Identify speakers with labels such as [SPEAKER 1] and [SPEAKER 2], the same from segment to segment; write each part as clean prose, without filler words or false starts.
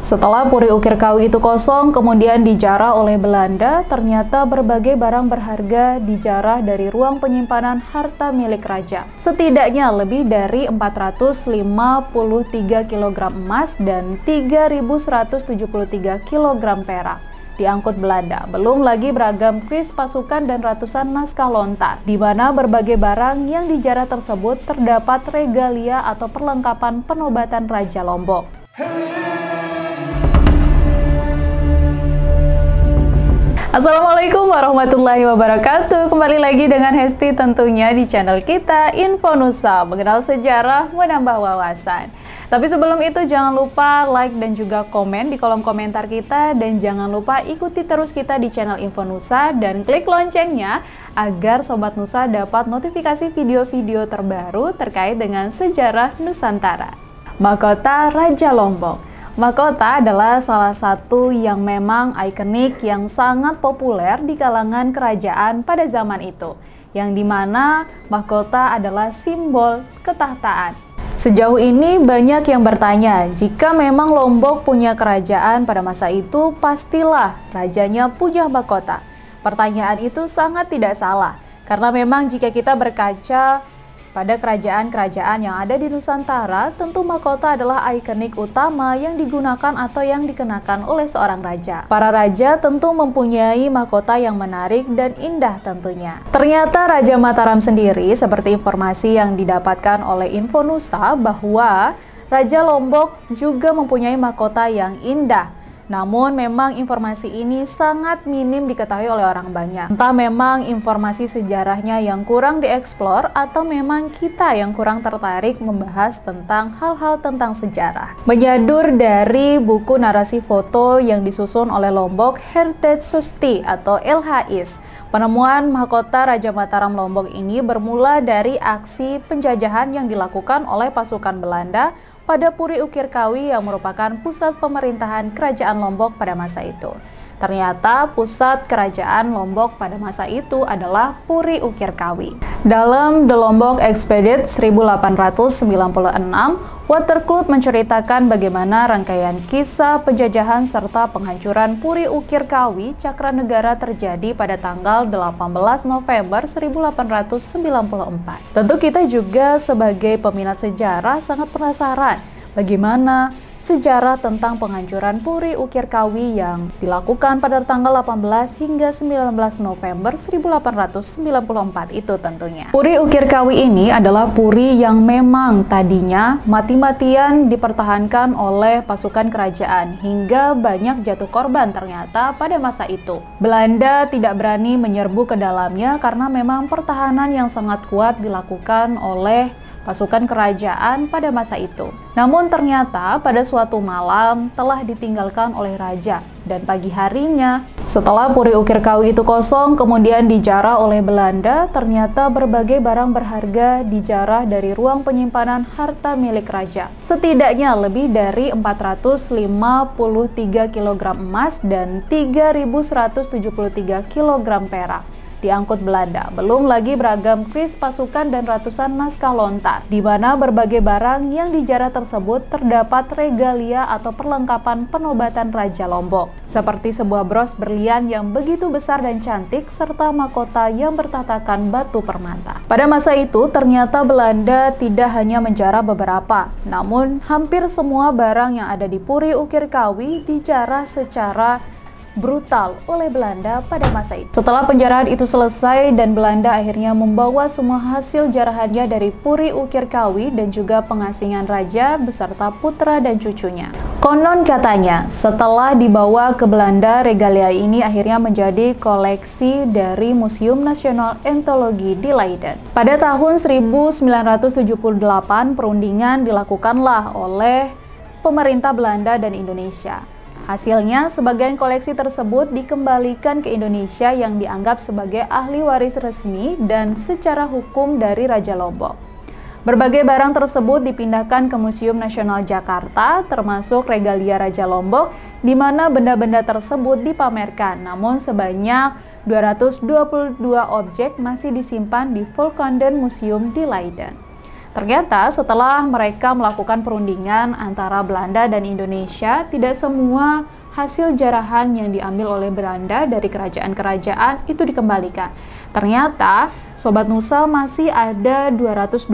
[SPEAKER 1] Setelah Puri Ukir Kawi itu kosong, kemudian dijarah oleh Belanda, ternyata berbagai barang berharga dijarah dari ruang penyimpanan harta milik raja. Setidaknya lebih dari 453 kg emas dan 3.173 kg perak diangkut Belanda. Belum lagi beragam kris pasukan dan ratusan naskah lontar, di mana berbagai barang yang dijarah tersebut terdapat regalia atau perlengkapan penobatan Raja Lombok. Assalamualaikum warahmatullahi wabarakatuh. Kembali lagi dengan Hesti tentunya di channel kita Info Nusa, mengenal sejarah, menambah wawasan. Tapi sebelum itu jangan lupa like dan juga komen di kolom komentar kita, dan jangan lupa ikuti terus kita di channel Info Nusa dan klik loncengnya agar Sobat Nusa dapat notifikasi video-video terbaru terkait dengan sejarah Nusantara. Mahkota Raja Lombok. Mahkota adalah salah satu yang memang ikonik yang sangat populer di kalangan kerajaan pada zaman itu, yang dimana mahkota adalah simbol ketahtaan. Sejauh ini banyak yang bertanya, jika memang Lombok punya kerajaan pada masa itu, pastilah rajanya punya mahkota. Pertanyaan itu sangat tidak salah, karena memang jika kita berkaca pada kerajaan-kerajaan yang ada di Nusantara, tentu mahkota adalah ikonik utama yang digunakan atau yang dikenakan oleh seorang raja. Para raja tentu mempunyai mahkota yang menarik dan indah tentunya. Ternyata Raja Mataram sendiri, seperti informasi yang didapatkan oleh Info Nusa, bahwa Raja Lombok juga mempunyai mahkota yang indah. Namun memang informasi ini sangat minim diketahui oleh orang banyak. Entah memang informasi sejarahnya yang kurang dieksplor atau memang kita yang kurang tertarik membahas tentang hal-hal tentang sejarah. Menyadur dari buku narasi foto yang disusun oleh Lombok Heritage Society atau LHS, penemuan mahkota Raja Mataram Lombok ini bermula dari aksi penjajahan yang dilakukan oleh pasukan Belanda pada Puri Ukir Kawi yang merupakan pusat pemerintahan Kerajaan Lombok pada masa itu. Ternyata pusat Kerajaan Lombok pada masa itu adalah Puri Ukir Kawi. Dalam The Lombok Expedition 1896, Watercloud menceritakan bagaimana rangkaian kisah penjajahan serta penghancuran Puri Ukir Kawi Cakranegara terjadi pada tanggal 18 November 1894. Tentu kita juga sebagai peminat sejarah sangat penasaran bagaimana sejarah tentang penghancuran Puri Ukir Kawi yang dilakukan pada tanggal 18 hingga 19 November 1894 itu tentunya. Puri Ukir Kawi ini adalah puri yang memang tadinya mati-matian dipertahankan oleh pasukan kerajaan hingga banyak jatuh korban ternyata pada masa itu. Belanda tidak berani menyerbu ke dalamnya karena memang pertahanan yang sangat kuat dilakukan oleh pasukan kerajaan pada masa itu. Namun ternyata pada suatu malam telah ditinggalkan oleh raja, dan pagi harinya setelah Puri Ukir Kawi itu kosong kemudian dijarah oleh Belanda, ternyata berbagai barang berharga dijarah dari ruang penyimpanan harta milik raja. Setidaknya lebih dari 453 kg emas dan 3.173 kg perak diangkut Belanda. Belum lagi beragam kris pasukan dan ratusan naskah lontar, di mana berbagai barang yang dijarah tersebut terdapat regalia atau perlengkapan penobatan Raja Lombok, seperti sebuah bros berlian yang begitu besar dan cantik serta mahkota yang bertatakan batu permata. Pada masa itu ternyata Belanda tidak hanya menjarah beberapa, namun hampir semua barang yang ada di Puri Ukir Kawi dijarah secara brutal oleh Belanda pada masa itu. Setelah penjarahan itu selesai dan Belanda akhirnya membawa semua hasil jarahannya dari Puri Ukir Kawi dan juga pengasingan raja beserta putra dan cucunya. Konon katanya setelah dibawa ke Belanda, regalia ini akhirnya menjadi koleksi dari Museum Nasional Etnologi di Leiden. Pada tahun 1978 perundingan dilakukanlah oleh pemerintah Belanda dan Indonesia. Hasilnya, sebagian koleksi tersebut dikembalikan ke Indonesia yang dianggap sebagai ahli waris resmi dan secara hukum dari Raja Lombok. Berbagai barang tersebut dipindahkan ke Museum Nasional Jakarta, termasuk regalia Raja Lombok, di mana benda-benda tersebut dipamerkan, namun sebanyak 222 objek masih disimpan di Volkanden Museum di Leiden. Ternyata setelah mereka melakukan perundingan antara Belanda dan Indonesia, tidak semua hasil jarahan yang diambil oleh Belanda dari kerajaan-kerajaan itu dikembalikan. Ternyata, Sobat Nusa, masih ada 222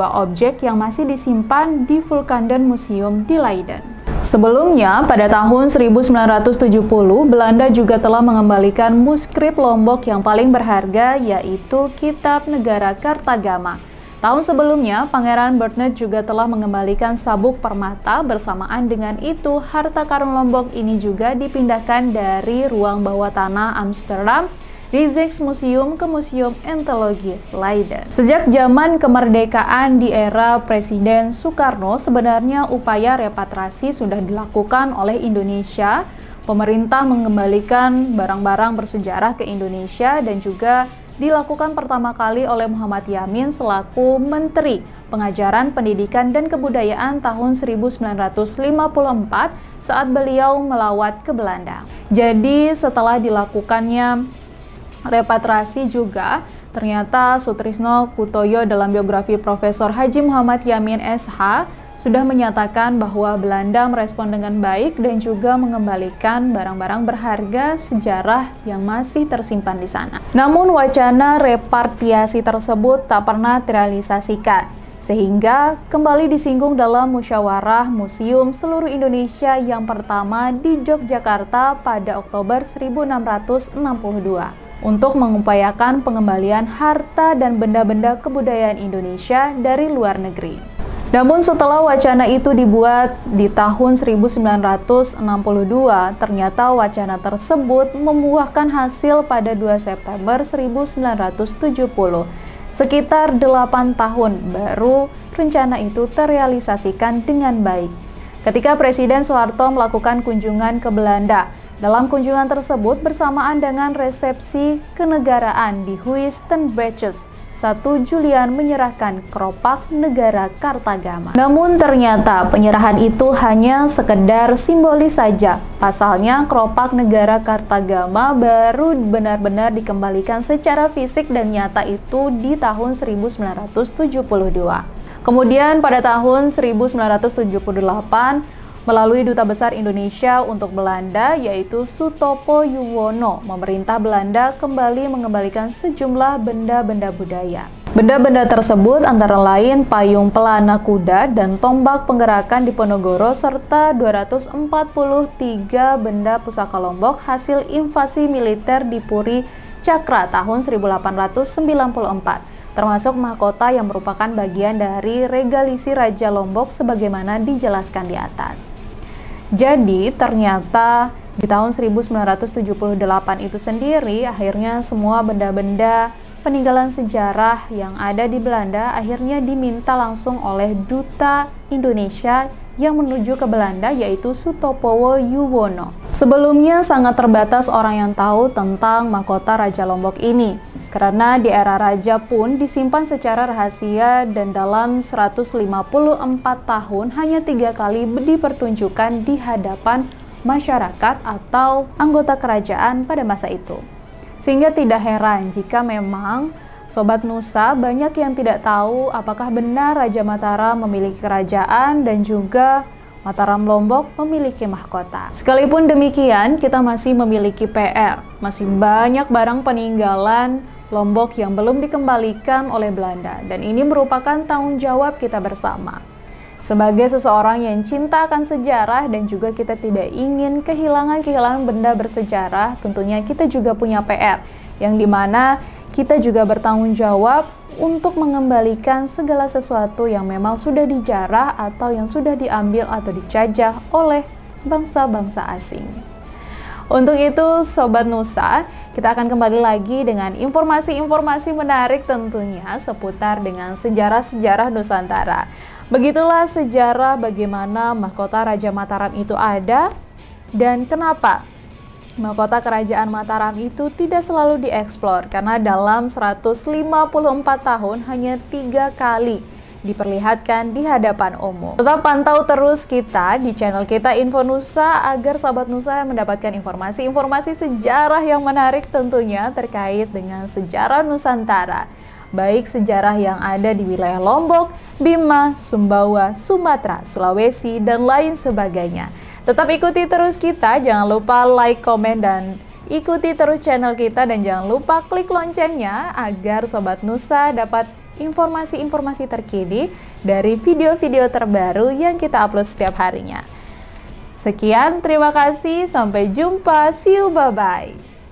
[SPEAKER 1] objek yang masih disimpan di Vulkanden Museum di Leiden. Sebelumnya, pada tahun 1970, Belanda juga telah mengembalikan manuskrip Lombok yang paling berharga, yaitu Kitab Negara Kartagama. Tahun sebelumnya, Pangeran Berthnet juga telah mengembalikan sabuk permata. Bersamaan dengan itu, harta karun Lombok ini juga dipindahkan dari ruang bawah tanah Amsterdam Rijksmuseum ke Museum Etnologi Leiden. Sejak zaman kemerdekaan di era Presiden Soekarno, sebenarnya upaya repatriasi sudah dilakukan oleh Indonesia. Pemerintah mengembalikan barang-barang bersejarah ke Indonesia dan juga dilakukan pertama kali oleh Muhammad Yamin selaku Menteri Pengajaran Pendidikan dan Kebudayaan tahun 1954 saat beliau melawat ke Belanda. Jadi setelah dilakukannya repatriasi juga, ternyata Sutrisno Kutoyo dalam biografi Profesor Haji Muhammad Yamin SH sudah menyatakan bahwa Belanda merespon dengan baik dan juga mengembalikan barang-barang berharga sejarah yang masih tersimpan di sana. Namun wacana repatriasi tersebut tak pernah terrealisasikan, sehingga kembali disinggung dalam musyawarah Museum Seluruh Indonesia yang pertama di Yogyakarta pada Oktober 1662 untuk mengupayakan pengembalian harta dan benda-benda kebudayaan Indonesia dari luar negeri. Namun setelah wacana itu dibuat di tahun 1962, ternyata wacana tersebut membuahkan hasil pada 2 September 1970. Sekitar 8 tahun baru rencana itu terrealisasikan dengan baik. Ketika Presiden Soeharto melakukan kunjungan ke Belanda, dalam kunjungan tersebut bersamaan dengan resepsi kenegaraan di Huistenbroeches, 1 Julian menyerahkan keropak negara Kartagama. Namun ternyata penyerahan itu hanya sekedar simbolis saja. Pasalnya keropak negara Kartagama baru benar-benar dikembalikan secara fisik dan nyata itu di tahun 1972. Kemudian pada tahun 1978, melalui Duta Besar Indonesia untuk Belanda, yaitu Sutopo Yuwono, pemerintah Belanda kembali mengembalikan sejumlah benda-benda budaya. Benda-benda tersebut antara lain payung pelana kuda dan tombak penggerakan di Ponorogo, serta 243 benda pusaka Lombok hasil invasi militer di Puri Cakra tahun 1894. Termasuk mahkota yang merupakan bagian dari regalisi Raja Lombok sebagaimana dijelaskan di atas. Jadi ternyata di tahun 1978 itu sendiri akhirnya semua benda-benda peninggalan sejarah yang ada di Belanda akhirnya diminta langsung oleh Duta Indonesia yang menuju ke Belanda, yaitu Sutopo Yuwono. Sebelumnya sangat terbatas orang yang tahu tentang mahkota Raja Lombok ini, karena di era Raja pun disimpan secara rahasia dan dalam 154 tahun hanya 3 kali dipertunjukkan di hadapan masyarakat atau anggota kerajaan pada masa itu. Sehingga tidak heran jika memang Sobat Nusa banyak yang tidak tahu apakah benar Raja Mataram memiliki kerajaan dan juga Mataram Lombok memiliki mahkota. Sekalipun demikian, kita masih memiliki PR. Masih banyak barang peninggalan Lombok yang belum dikembalikan oleh Belanda, dan ini merupakan tanggung jawab kita bersama. Sebagai seseorang yang cinta akan sejarah dan juga kita tidak ingin kehilangan benda bersejarah, tentunya kita juga punya PR, yang dimana kita juga bertanggung jawab untuk mengembalikan segala sesuatu yang memang sudah dijarah atau yang sudah diambil atau dijajah oleh bangsa-bangsa asing. Untuk itu, Sobat Nusa, kita akan kembali lagi dengan informasi-informasi menarik tentunya seputar dengan sejarah-sejarah Nusantara. Begitulah sejarah bagaimana mahkota Raja Mataram itu ada dan kenapa mahkota kerajaan Mataram itu tidak selalu dieksplor, karena dalam 154 tahun hanya 3 kali diperlihatkan di hadapan umum. Tetap pantau terus kita di channel kita Info Nusa agar Sobat Nusa mendapatkan informasi-informasi sejarah yang menarik tentunya terkait dengan sejarah Nusantara. baik sejarah yang ada di wilayah Lombok, Bima, Sumbawa, Sumatera, Sulawesi, dan lain sebagainya. Tetap ikuti terus kita, jangan lupa like, komen, dan ikuti terus channel kita, dan jangan lupa klik loncengnya agar Sobat Nusa dapat informasi-informasi terkini dari video-video terbaru yang kita upload setiap harinya. Sekian, terima kasih, sampai jumpa, see you, bye-bye.